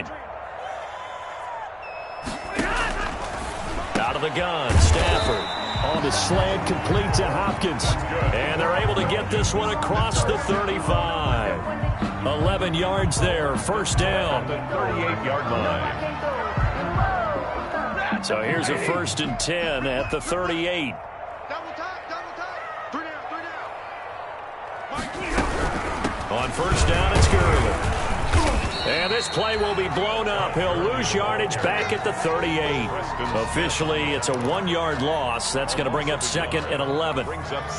line. Out of the gun, Stafford. On the slant, complete to Hopkins. And they're able to get this one across the 35. 11 yards there, first down. The 38-yard line. So here's a 1st and 10 at the 38. On first down, it's Gurley. And this play will be blown up. He'll lose yardage back at the 38. Officially, it's a 1-yard loss. That's going to bring up 2nd and 11.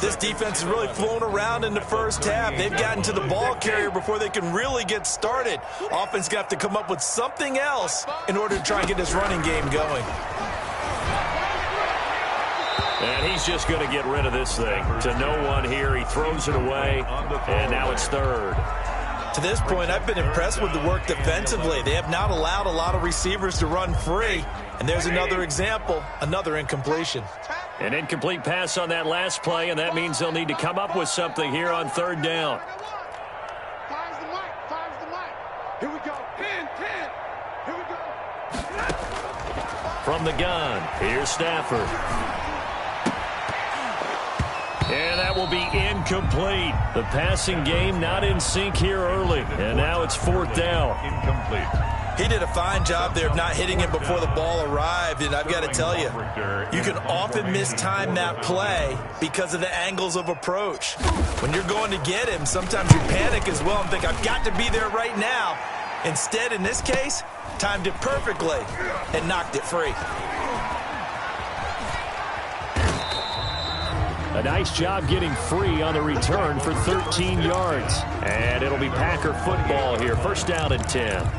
This defense has really flown around in the first half. They've gotten to the ball carrier before they can really get started. Offense got to come up with something else in order to try and get this running game going. And he's just going to get rid of this thing. To no one here. He throws it away. And now it's 3rd. To this point, I've been impressed with the work defensively. They have not allowed a lot of receivers to run free. And there's another example, another incompletion. An incomplete pass on that last play, and that means they'll need to come up with something here on 3rd down. Fires the mic. Here we go. 10. Here we go. From the gun, here's Stafford. And that will be incomplete. The passing game not in sync here early. And now it's 4th down. Incomplete. He did a fine job there of not hitting him before the ball arrived. And I've got to tell you, you can often mistime that play because of the angles of approach. When you're going to get him, sometimes you panic as well and think, I've got to be there right now. Instead, in this case, timed it perfectly and knocked it free. A nice job getting free on the return for 13 yards. And it'll be Packer football here. First down and 10.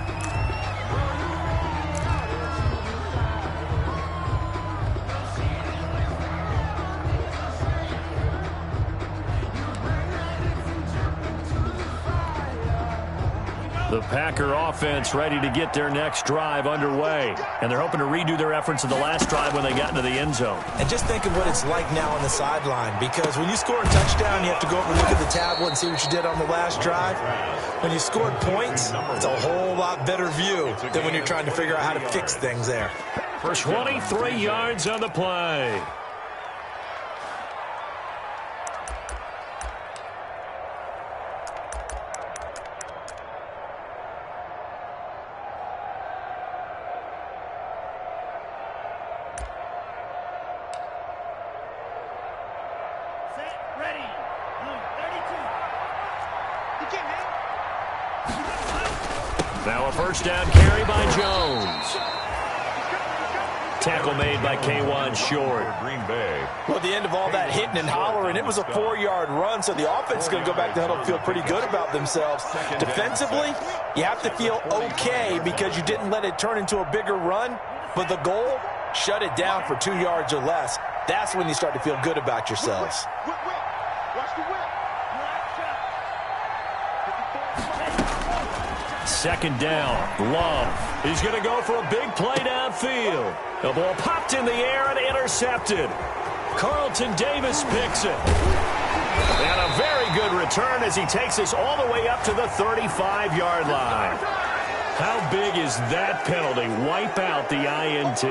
The Packer offense ready to get their next drive underway. And they're hoping to redo their efforts of the last drive when they got into the end zone. And just think of what it's like now on the sideline, because when you score a touchdown, you have to go over and look at the tablet and see what you did on the last drive. When you scored points, it's a whole lot better view than when you're trying to figure out how to fix things there. 23 yards on the play. Now a first down carry by Jones. Tackle made by K1 short. Green Bay. Well, at the end of all that hitting and hollering, it was a 4-yard run, so the offense is going to go back to huddle and feel pretty good about themselves. Defensively, you have to feel okay because you didn't let it turn into a bigger run, but the goal, shut it down for 2 yards or less. That's when you start to feel good about yourselves. Watch the whip. Second down, Love. He's going to go for a big play downfield. The ball popped in the air and intercepted. Carlton Davis picks it. And a very good return as he takes us all the way up to the 35-yard line. How big is that penalty? Wipe out the INT.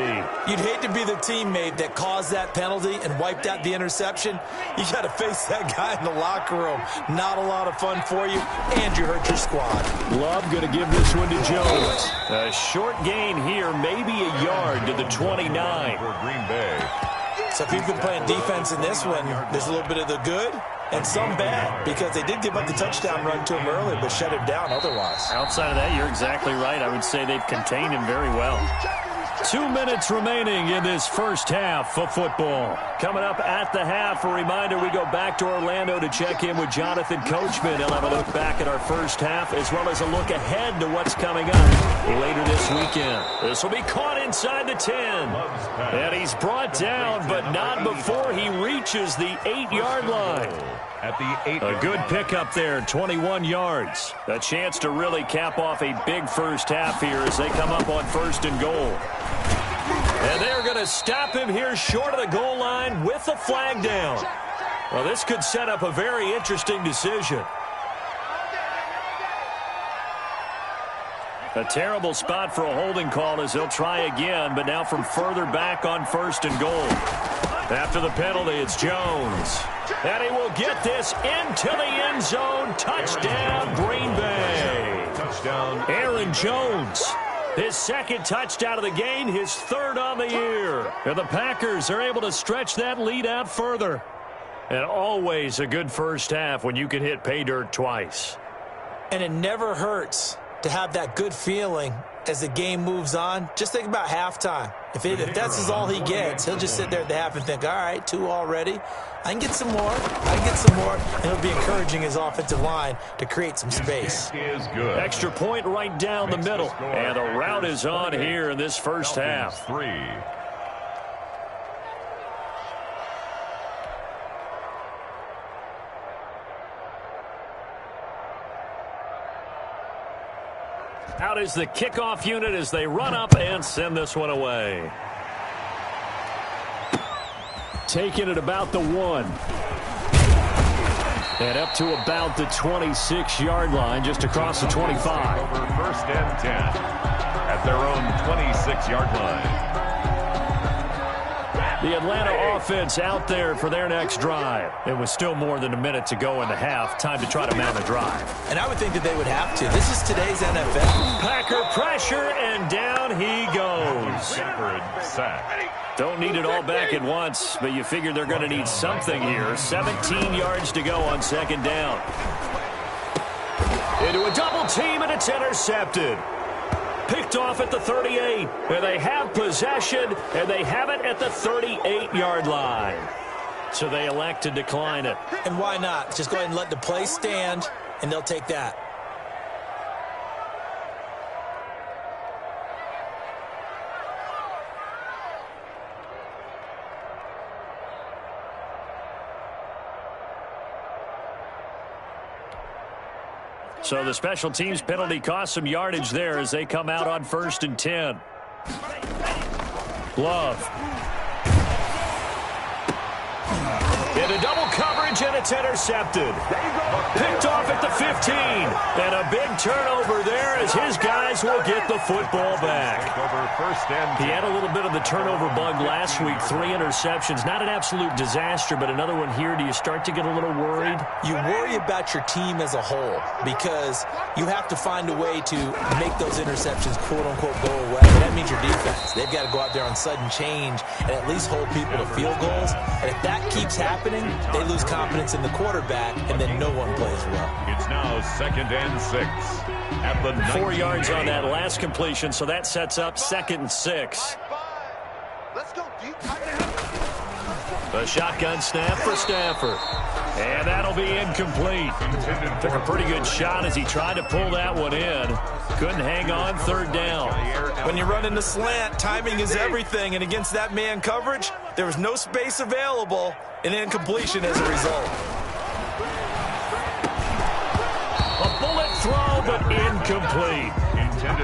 You'd hate to be the teammate that caused that penalty and wiped out the interception. You got to face that guy in the locker room. Not a lot of fun for you, and you hurt your squad. Love going to give this one to Jones. A short gain here, maybe a yard to the 29. For Green Bay. So if you've been playing defense in this one, there's a little bit of the good and some bad, because they did give up the touchdown run to him earlier, but shut him down otherwise. Outside of that, you're exactly right. I would say they've contained him very well. 2 minutes remaining in this first half of football. Coming up at the half, a reminder, we go back to Orlando to check in with Jonathan Coachman. He'll have a look back at our first half as well as a look ahead to what's coming up later this weekend. This will be caught inside the 10. And he's brought down, but not before he reaches the 8-yard line. At the 8. A good pickup there, 21 yards. A chance to really cap off a big first half here as they come up on 1st and goal. And they're going to stop him here short of the goal line with a flag down. Well, this could set up a very interesting decision. A terrible spot for a holding call as they'll try again, but now from further back on 1st and goal. After the penalty, it's Jones. And he will get this into the end zone. Touchdown, Green Bay. Touchdown. Aaron Jones. His 2nd touchdown of the game, his 3rd on the year. And the Packers are able to stretch that lead out further. And always a good first half when you can hit pay dirt twice. And it never hurts to have that good feeling as the game moves on. Just think about halftime. If that's all he gets, he'll just sit there at the half and think, all right, 2 already. I can get some more. I can get some more. And he'll be encouraging his offensive line to create some space. Is good. Extra point right down the middle. And the route is on here in this first half. 3. Out is the kickoff unit as they run up and send this one away. Taking it about the 1. And up to about the 26-yard line, just across the 25. Over 1st and 10 at their own 26-yard line. The Atlanta offense out there for their next drive. It was still more than a minute to go in the half. Time to try to mount a drive. And I would think that they would have to. This is today's NFL. Packer pressure, and down he goes. Sack. Don't need it all back at once, but you figure they're going to need something here. 17 yards to go on 2nd down. Into a double team, and it's intercepted. Picked off at the 38, where they have possession, and they have it at the 38-yard line. So they elect to decline it. And why not? Just go ahead and let the play stand, and they'll take that. So the special teams penalty cost some yardage there as they come out on 1st and 10. Love. Into double coverage, and it's intercepted. Picked off at the 15. And a big turnover there as his guys will get the football back. Over 1st and 10. He had a little bit of the turnover bug last week. 3 interceptions. Not an absolute disaster, but another one here. Do you start to get a little worried? You worry about your team as a whole because you have to find a way to make those interceptions, quote-unquote, go away. That means your defense. They've got to go out there on sudden change and at least hold people to field goals. And if that keeps happening, they lose confidence in the quarterback, and then no one plays well. It's now 2nd and 6 at the 4 yards on 19. that last completion, so that sets up 2nd and 6. Let's go deep. A shotgun snap for Stafford. And that'll be incomplete. Took a pretty good shot as he tried to pull that one in. Couldn't hang on 3rd down. When you run in the slant, timing is everything, and against that man coverage, there was no space available, and incompletion as a result. A bullet throw, but incomplete.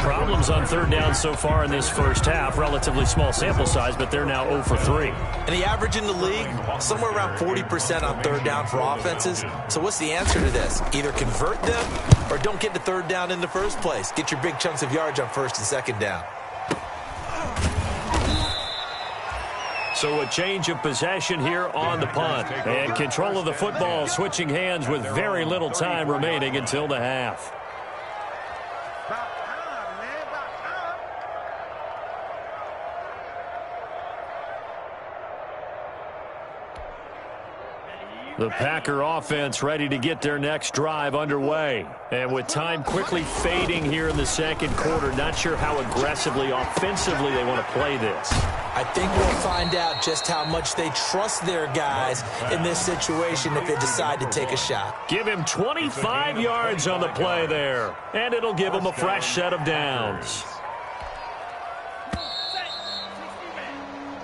Problems on 3rd down so far in this first half. Relatively small sample size, but they're now 0 for 3. And the average in the league, somewhere around 40% on 3rd down for offenses. So what's the answer to this? Either convert them or don't get to 3rd down in the first place. Get your big chunks of yards on 1st and 2nd down. So a change of possession here on the punt. And control of the football switching hands with very little time remaining until the half. The Packer offense ready to get their next drive underway. And with time quickly fading here in the 2nd quarter, not sure how aggressively, offensively they want to play this. I think we'll find out just how much they trust their guys in this situation if they decide to take a shot. Give him 25 yards on the play there, and it'll give him a fresh set of downs.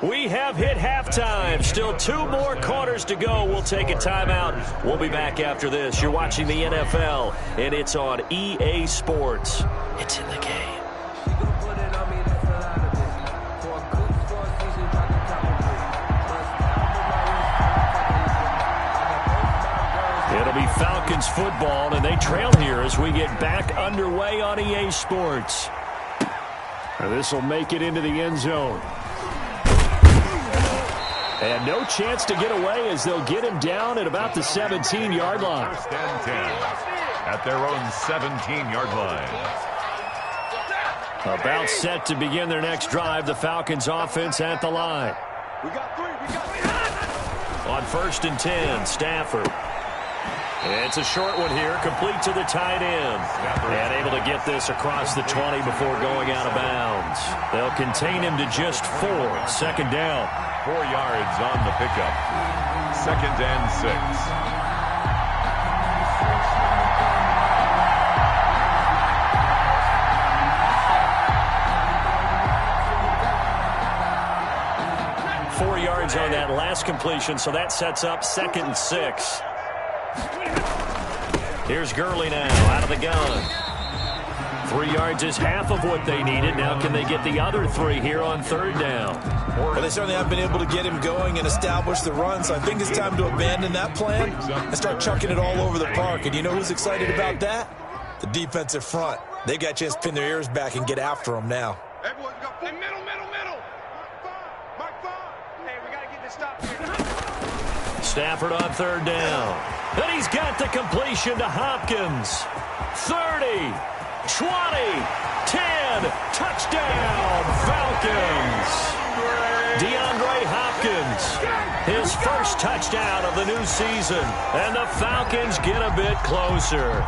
We have hit halftime. Still 2 more quarters to go. We'll take a timeout. We'll be back after this. You're watching the NFL, and it's on EA Sports. It's in the game. It'll be Falcons Falcons football, and they trail here as we get back underway on EA Sports. This will make it into the end zone. And no chance to get away as they'll get him down at about the 17-yard line. First and 10 at their own 17-yard line. About set to begin their next drive, the Falcons offense at the line. We got three. On first and 10, Stafford. It's a short one here, complete to the tight end. And able to get this across the 20 before going out of bounds. They'll contain him to just 4. Second down. 4 yards on the pickup. Second and 6. On that last completion, so that sets up second and 6. Here's Gurley now out of the gun. 3 yards is half of what they needed. Now can they get the other 3 here on third down? Well, they certainly haven't been able to get him going and establish the run, so I think it's time to abandon that plan and start chucking it all over the park. And you know who's excited about that? The defensive front. They got a chance to pin their ears back and get after him now. Everyone's got middle. Stafford on third down. And he's got the completion to Hopkins. 30, 20, 10, touchdown, Falcons. DeAndre Hopkins, his first touchdown of the new season. And the Falcons get a bit closer.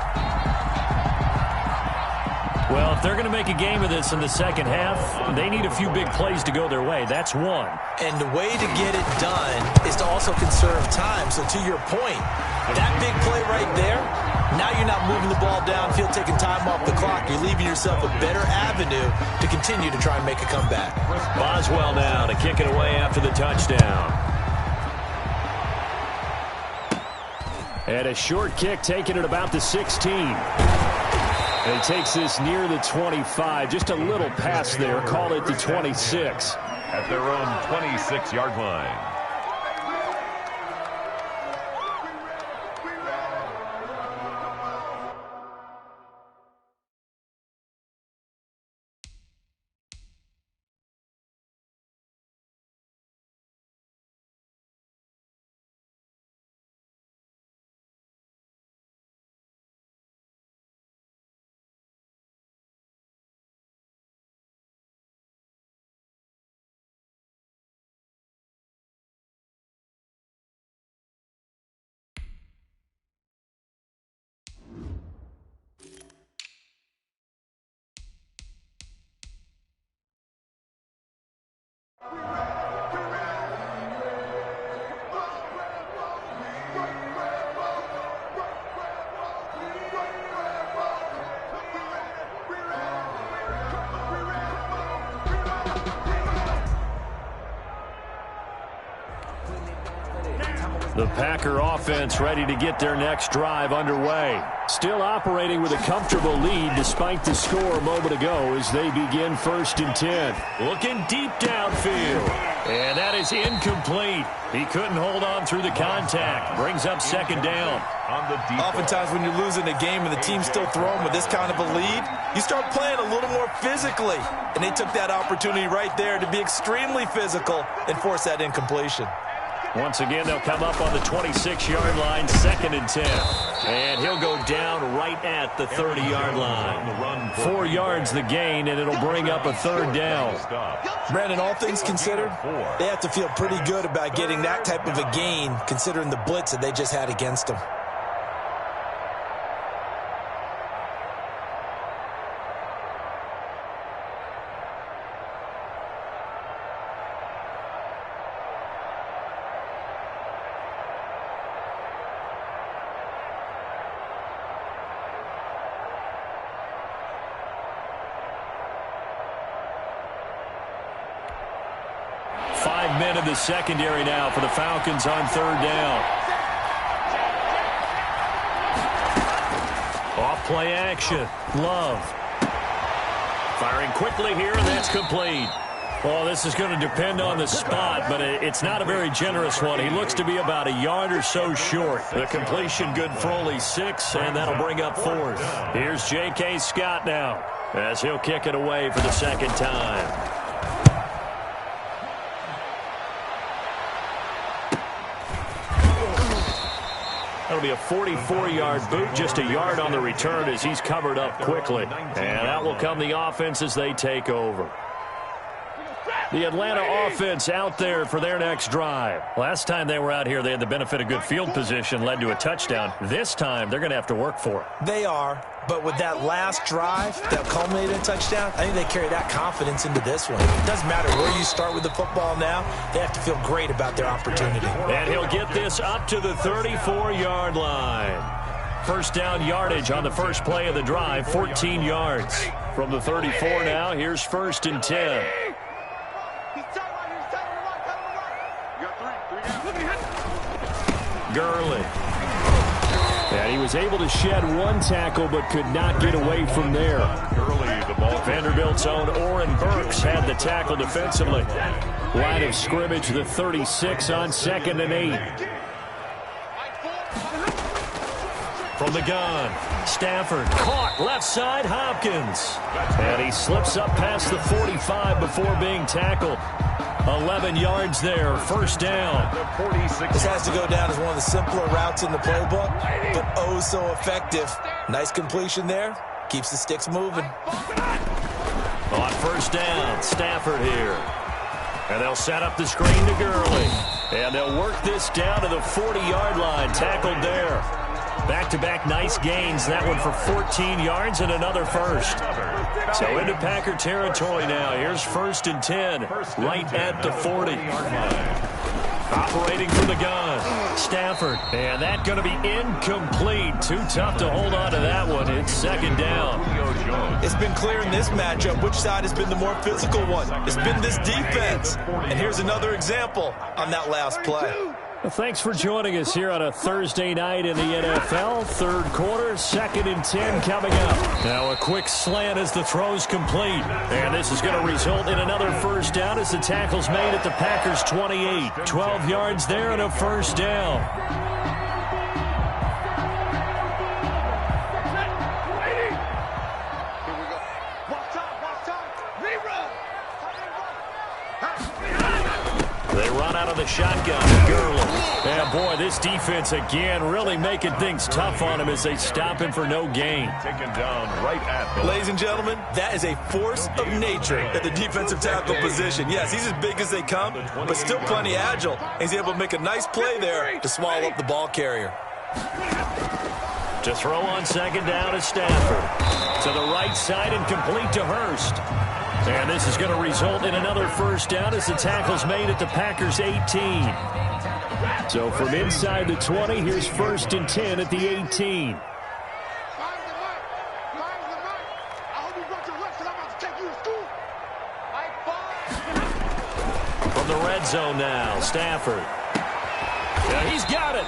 Well, if they're going to make a game of this in the second half, they need a few big plays to go their way. That's one. And the way to get it done is to also conserve time. So to your point, that big play right there, now you're not moving the ball downfield, taking time off the clock. You're leaving yourself a better avenue to continue to try and make a comeback. Boswell now to kick it away after the touchdown. And a short kick taken at about the 16. And he takes this near the 25. Just a little pass there. Call it the 26. At their own 26-yard line. The Packer offense ready to get their next drive underway. Still operating with a comfortable lead despite the score a moment ago as they begin first and 10. Looking deep downfield. And that is incomplete. He couldn't hold on through the contact. Brings up second down. Oftentimes when you're losing a game and the team's still throwing with this kind of a lead, you start playing a little more physically. And they took that opportunity right there to be extremely physical and force that incompletion. Once again, they'll come up on the 26-yard line, second and 10. And he'll go down right at the 30-yard line. 4 yards the gain, and it'll bring up a third down. Brandon, all things considered, they have to feel pretty good about getting that type of a gain, considering the blitz that they just had against them. Men in the secondary now for the Falcons on third down. Off play action. Love. Firing quickly here, and that's complete. Well, this is going to depend on the spot, but it's not a very generous one. He looks to be about a yard or so short. The completion good for only 6, and that'll bring up 4th. Here's J.K. Scott now, as he'll kick it away for the second time. That'll be a 44-yard boot, just a yard on the return as he's covered up quickly. And that will come the offense as they take over. The Atlanta offense out there for their next drive. Last time they were out here, they had the benefit of good field position, led to a touchdown. This time, they're going to have to work for it. They are, but with that last drive that culminated in a touchdown, I think they carry that confidence into this one. It doesn't matter where you start with the football now. They have to feel great about their opportunity. And he'll get this up to the 34-yard line. First down yardage on the first play of the drive, 14 yards. From the 34 now, here's 1st and 10. Gurley. And he was able to shed one tackle but could not get away from there. Vanderbilt's own Oren Burks had the tackle defensively. Line of scrimmage, the 36 on 2nd and 8. From the gun, Stafford caught left side, Hopkins. And he slips up past the 45 before being tackled. 11 yards there, 1st down. This has to go down as one of the simpler routes in the playbook, but oh so effective. Nice completion there. Keeps the sticks moving. On 1st down, Stafford here. And they'll set up the screen to Gurley. And they'll work this down to the 40-yard line, tackled there. Back-to-back nice gains. That one for 14 yards and another first. So into Packer territory now. Here's 1st and 10, right at the 40. Operating from the gun, Stafford. And that's going to be incomplete. Too tough to hold on to that one. It's 2nd down. It's been clear in this matchup which side has been the more physical one. It's been this defense. And here's another example on that last play. Well, thanks for joining us here on a Thursday night in the NFL. 3rd quarter, 2nd and 10 coming up. Now a quick slant as the throw's complete. And this is going to result in another 1st down as the tackle's made at the Packers' 28. 12 yards there and a 1st down. They run out of the shotgun. Gurley. And boy, this defense again really making things tough on him as they stop him for no gain. Taken down right at the... Ladies and gentlemen, that is a force of nature at the defensive tackle position. Yes, he's as big as they come, but still plenty agile. He's able to make a nice play there to swallow up the ball carrier. To throw on 2nd down is Stafford. To the right side and complete to Hurst. And this is going to result in another 1st down as the tackle's made at the Packers' 18. So from inside the 20, here's 1st and 10 at the 18. From the red zone now, Stafford. Yeah, he's got it.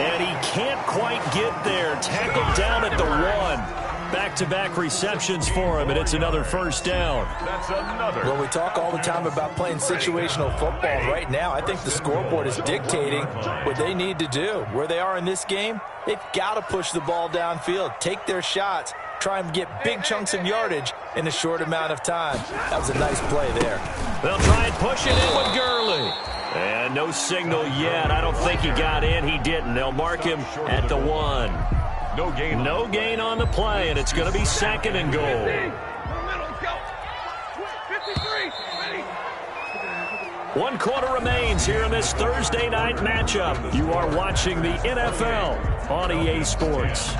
And he can't quite get there. Tackled down at the 1. Back-to-back receptions for him, and it's another 1st down. That's another. Well, we talk all the time about playing situational football. Right now, I think the scoreboard is dictating what they need to do. Where they are in this game, they've got to push the ball downfield, take their shots, try and get big chunks of yardage in a short amount of time. That was a nice play there. They'll try and push it in with Gurley. And no signal yet. I don't think he got in. He didn't. They'll mark him at the 1. No gain. No gain on the play, and it's going to be 2nd and goal. 1 quarter remains here in this Thursday night matchup. You are watching the NFL on EA Sports.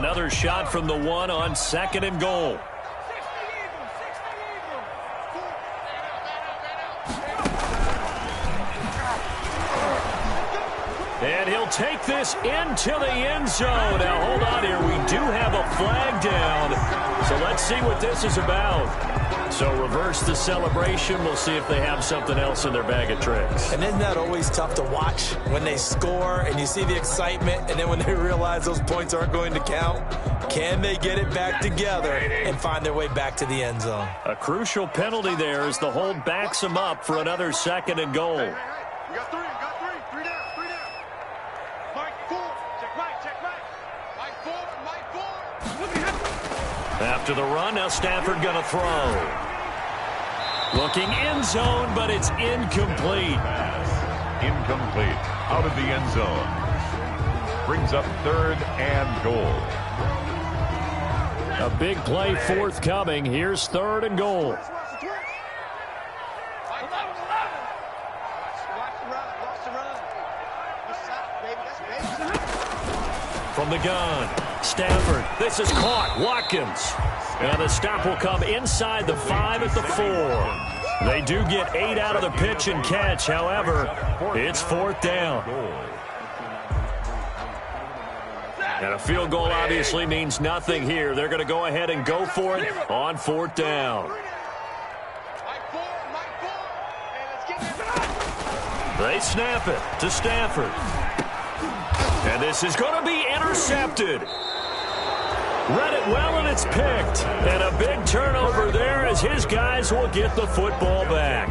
Another shot from the one on 2nd and goal. And he'll take this into the end zone. Now, hold on here. We do have a flag down. So let's see what this is about. So reverse the celebration. We'll see if they have something else in their bag of tricks. And isn't that always tough to watch when they score and you see the excitement, and then when they realize those points aren't going to count? Can they get it back together and find their way back to the end zone? A crucial penalty there as the hold backs them up for another 2nd and goal. You got three. Three down. Mike 4. Check Mike. Mike 4. After the run, now Stafford going to throw. Looking end zone, but it's incomplete. Incomplete. Out of the end zone. Brings up 3rd and goal. A big play forthcoming. Here's 3rd and goal. From the gun, Stafford. This is caught. Watkins. And the stop will come inside the 5 at the 4. They do get 8 out of the pitch and catch. However, it's 4th down. And a field goal obviously means nothing here. They're going to go ahead and go for it on 4th down. They snap it to Stafford. And this is going to be intercepted. Read it well, and it's picked. And a big turnover there as his guys will get the football back.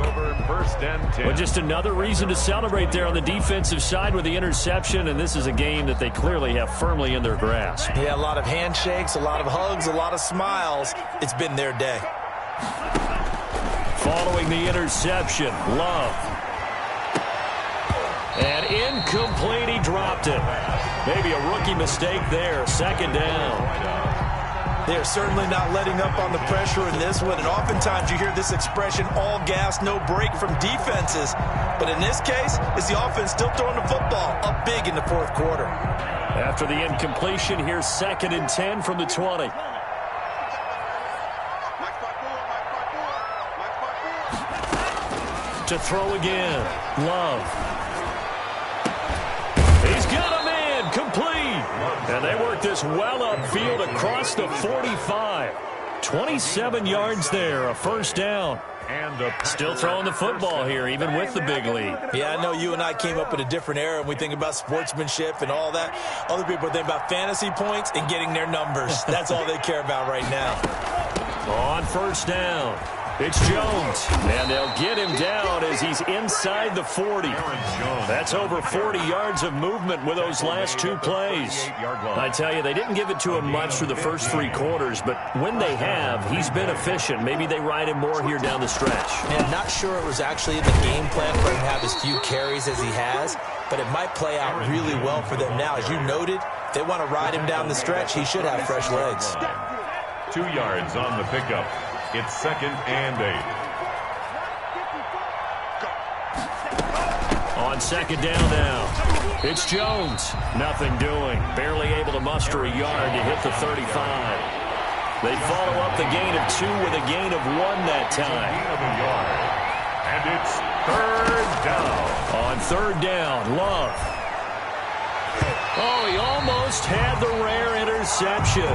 Well, just another reason to celebrate there on the defensive side with the interception, and this is a game that they clearly have firmly in their grasp. Yeah, a lot of handshakes, a lot of hugs, a lot of smiles. It's been their day. Following the interception, Love. And incomplete, he dropped it. Maybe a rookie mistake there, 2nd down. They're certainly not letting up on the pressure in this one, and oftentimes you hear this expression, all gas, no break from defenses. But in this case, it's the offense still throwing the football up big in the 4th quarter. After the incompletion, here's 2nd and 10 from the 20. To throw again, Love. He's got him in, complete. And they work this well upfield across the 45. 27 yards there, a 1st down. And still throwing the football here, even with the big lead. Yeah, I know you and I came up in a different era, and we think about sportsmanship and all that. Other people think about fantasy points and getting their numbers. That's all they care about right now. On 1st down, it's Jones. And they'll get him down as he's inside the 40. That's over 40 yards of movement with those last 2 plays. I tell you, they didn't give it to him much through the first 3 quarters, but when they have, he's been efficient. Maybe they ride him more here down the stretch. Man, not sure it was actually in the game plan for him to have as few carries as he has, but it might play out really well for them now. As you noted, if they want to ride him down the stretch, he should have fresh legs. 2 yards on the pickup. It's 2nd and 8. On 2nd down now, it's Jones. Nothing doing. Barely able to muster a yard to hit the 35. They follow up the gain of 2 with a gain of 1 that time. And it's 3rd down. On 3rd down, Love. Oh, he almost had the rare interception.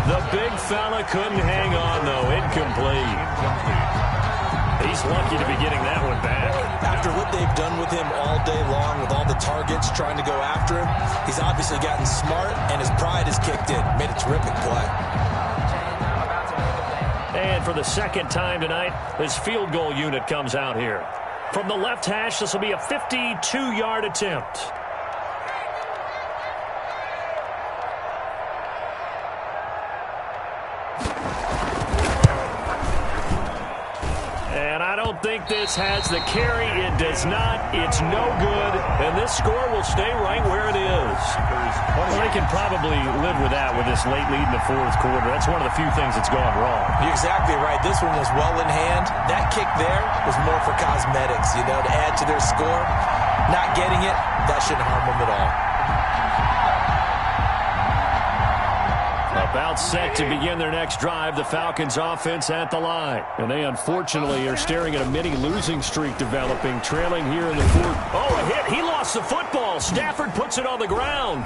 The big fella couldn't hang on, though. Incomplete. He's lucky to be getting that one back. After what they've done with him all day long, with all the targets trying to go after him, he's obviously gotten smart, and his pride has kicked in. Made a terrific play. And for the 2nd time tonight, this field goal unit comes out here. From the left hash, this will be a 52-yard attempt. And I don't think this has the carry. It does not. It's no good. And this score will stay right where it is. Well, they can probably live with that with this late lead in the 4th quarter. That's one of the few things that's gone wrong. You're exactly right. This one was well in hand. That kick there was more for cosmetics, to add to their score. Not getting it, that shouldn't harm them at all. About set to begin their next drive, the Falcons offense at the line. And they unfortunately are staring at a mini losing streak developing, trailing here in the fourth. Oh, a hit. He lost the football. Stafford puts it on the ground.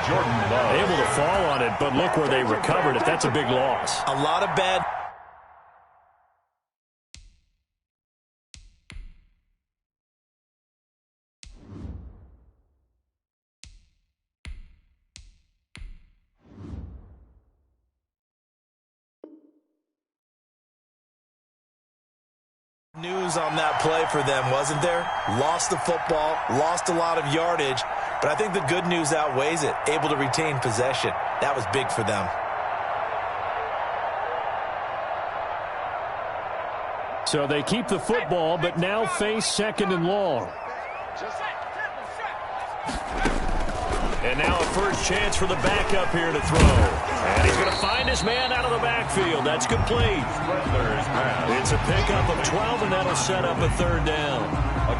Jordan Love. Able to fall on it, but look where they recovered it. That's a big loss. A lot of bad. News on that play for them, wasn't there? Lost the football, lost a lot of yardage, but I think the good news outweighs it. Able to retain possession. That was big for them. So they keep the football, but now face second and long. And now a first chance for the backup here to throw. And he's going to find his man out of the backfield. That's complete. It's a pickup of 12, and that'll set up a third down.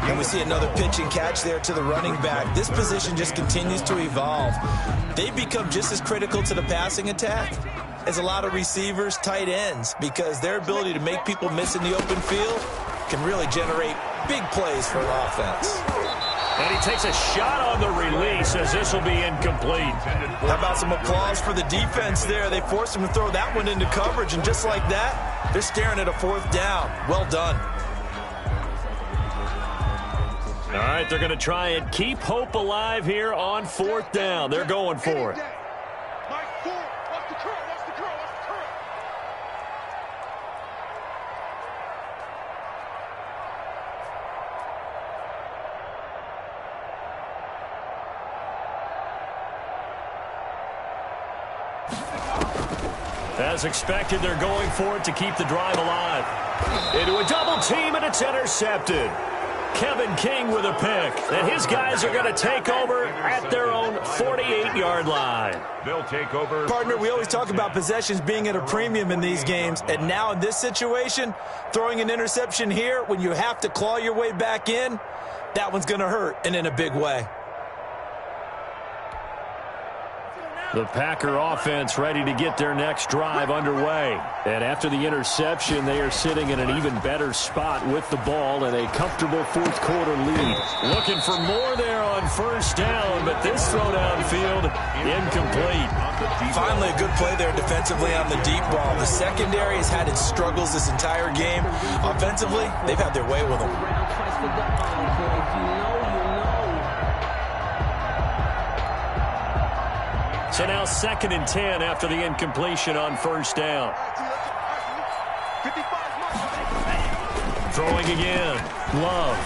And we see another pitch and catch there to the running back. This position just continues to evolve. They've become just as critical to the passing attack as a lot of receivers, tight ends, because their ability to make people miss in the open field can really generate big plays for an offense. And he takes a shot on the release as this will be incomplete. How about some applause for the defense there? They forced him to throw that one into coverage, and just like that, they're staring at a fourth down. Well done. All right, they're going to try and keep hope alive here on fourth down. They're going for it. As expected, they're going for it to keep the drive alive. Into a double team, and it's intercepted. Kevin King with a pick. And his guys are going to take over at their own 48-yard line. They'll take over. Partner, we always talk about possessions being at a premium in these games. And now in this situation, throwing an interception here when you have to claw your way back in, that one's going to hurt, and in a big way. The Packer offense ready to get their next drive underway. And after the interception, they are sitting in an even better spot with the ball and a comfortable fourth quarter lead. Looking for more there on first down, but this throw downfield incomplete. Finally, a good play there defensively on the deep ball. The secondary has had its struggles this entire game. Offensively, they've had their way with them. So now 2nd and 10 after the incompletion on first down. Throwing again. Love.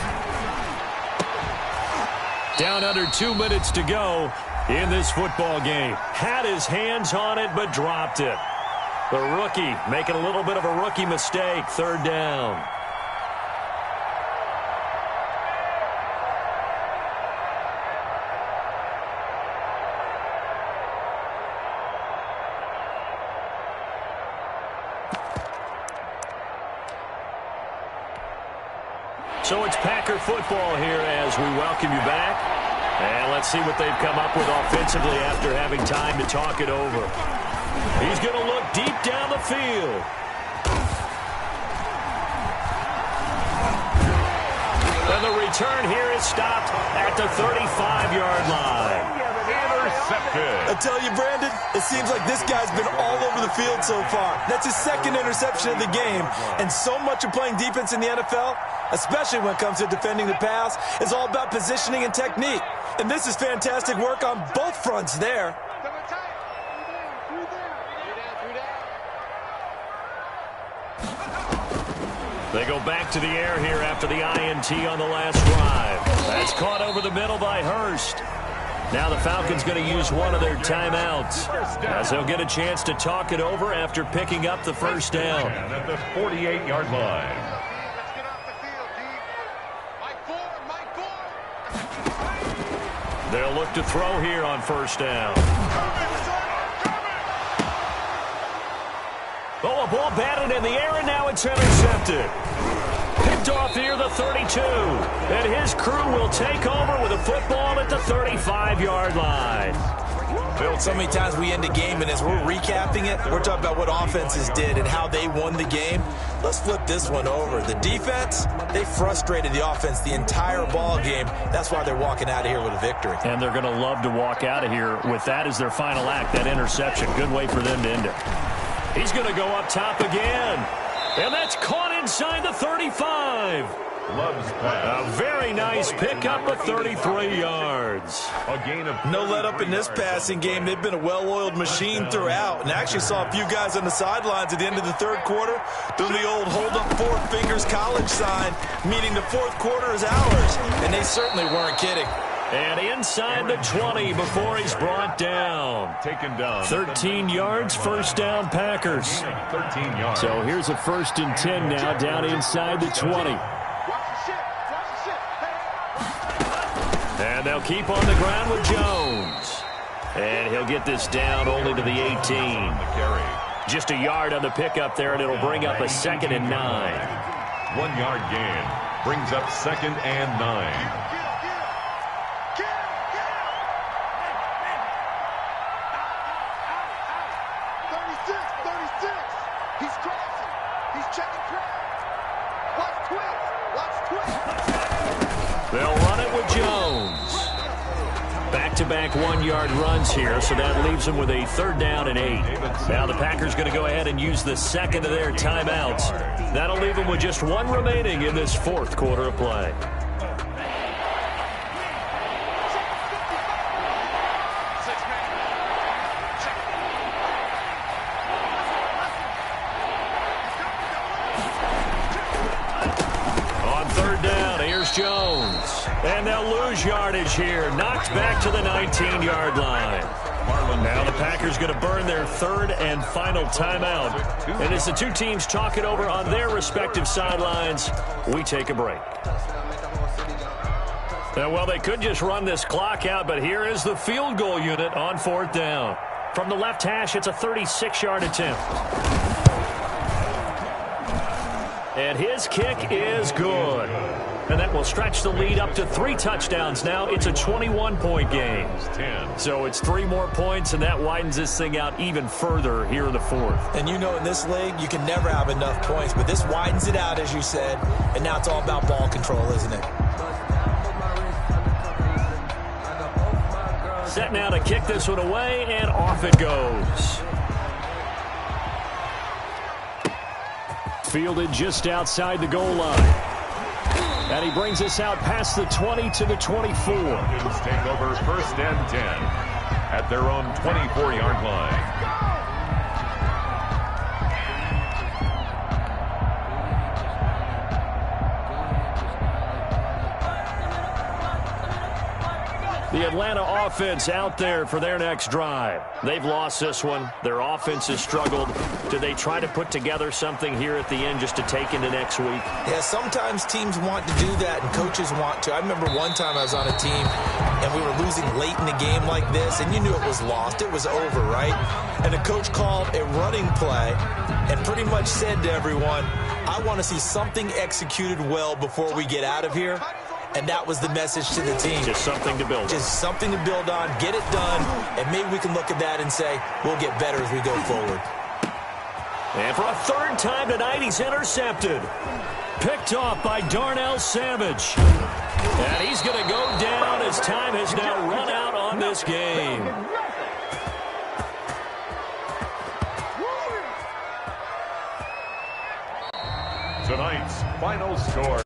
Down under 2 minutes to go in this football game. Had his hands on it, but dropped it. The rookie making a little bit of a rookie mistake. Third down. So it's Packer football here as we welcome you back. And let's see what they've come up with offensively after having time to talk it over. He's going to look deep down the field. And the return here is stopped at the 35-yard line. Intercepted. I tell you, Brandon, it seems like this guy's been all over the field so far. That's his second interception of the game. And so much of playing defense in the NFL, especially when it comes to defending the pass, is all about positioning and technique. And this is fantastic work on both fronts there. They go back to the air here after the INT on the last drive. That's caught over the middle by Hurst. Now the Falcons going to use one of their timeouts as they'll get a chance to talk it over after picking up the first down. And at the 48-yard line. They'll look to throw here on first down. Oh, a ball batted in the air, and now it's intercepted. Picked off near the 32. And his crew will take over with a football at the 35-yard line. So many times we end a game, and as we're recapping it, we're talking about what offenses did and how they won the game. Let's flip this one over. The defense, they frustrated the offense the entire ball game. That's why they're walking out of here with a victory. And they're going to love to walk out of here with that as their final act, that interception. Good way for them to end it. He's going to go up top again. And that's caught inside the 35. Loves pass. A very nice pickup of 33 yards. A gain of No let up in this passing game. They've been a well-oiled machine throughout. And I actually saw a few guys on the sidelines at the end of the third quarter doing the old hold up four fingers college sign, meaning the fourth quarter is ours. And they certainly weren't kidding. And inside the 20 before he's brought down. taken down. 13 yards, first down, Packers. 13 yards. So here's a 1st and 10 now, down inside the 20. And they'll keep on the ground with Jones. And he'll get this down only to the 18. Just a yard on the pickup there, and it'll bring up a 2nd and 9. 1 yard gain brings up 2nd and 9. They'll run it with Jones. Back-to-back 1-yard runs here, so that leaves them with a 3rd down and 8. Now the Packers going to go ahead and use the 2nd of their timeouts. That'll leave them with just 1 remaining in this 4th quarter of play. Jones. And they'll lose yardage here. Knocked back to the 19-yard line. Now the Packers going to burn their 3rd and final timeout. And as the two teams talk it over on their respective sidelines, we take a break. Now, well, they could just run this clock out, but here is the field goal unit on 4th down. From the left hash, it's a 36-yard attempt. And his kick is good. And that will stretch the lead up to 3 touchdowns now. It's a 21-point game. So it's 3 more points, and that widens this thing out even further here in the 4th. And you know in this league, you can never have enough points. But this widens it out, as you said. And now it's all about ball control, isn't it? Set now to kick this one away, and off it goes. Fielded just outside the goal line. And he brings us out past the 20 to the 24. Take over 1st and 10 at their own 24-yard line. The Atlanta offense out there for their next drive. They've lost this one. Their offense has struggled. Do they try to put together something here at the end just to take into next week? Yeah, sometimes teams want to do that and coaches want to. I remember one time I was on a team and we were losing late in the game like this, and you knew it was lost. It was over, right? And the coach called a running play and pretty much said to everyone, I want to see something executed well before we get out of here. And that was the message to the team. Just something to build on. Just something to build on, get it done, and maybe we can look at that and say, we'll get better as we go forward. And for a 3rd time tonight, he's intercepted. Picked off by Darnell Savage. And he's going to go down as time has now run out on this game. Tonight's final score.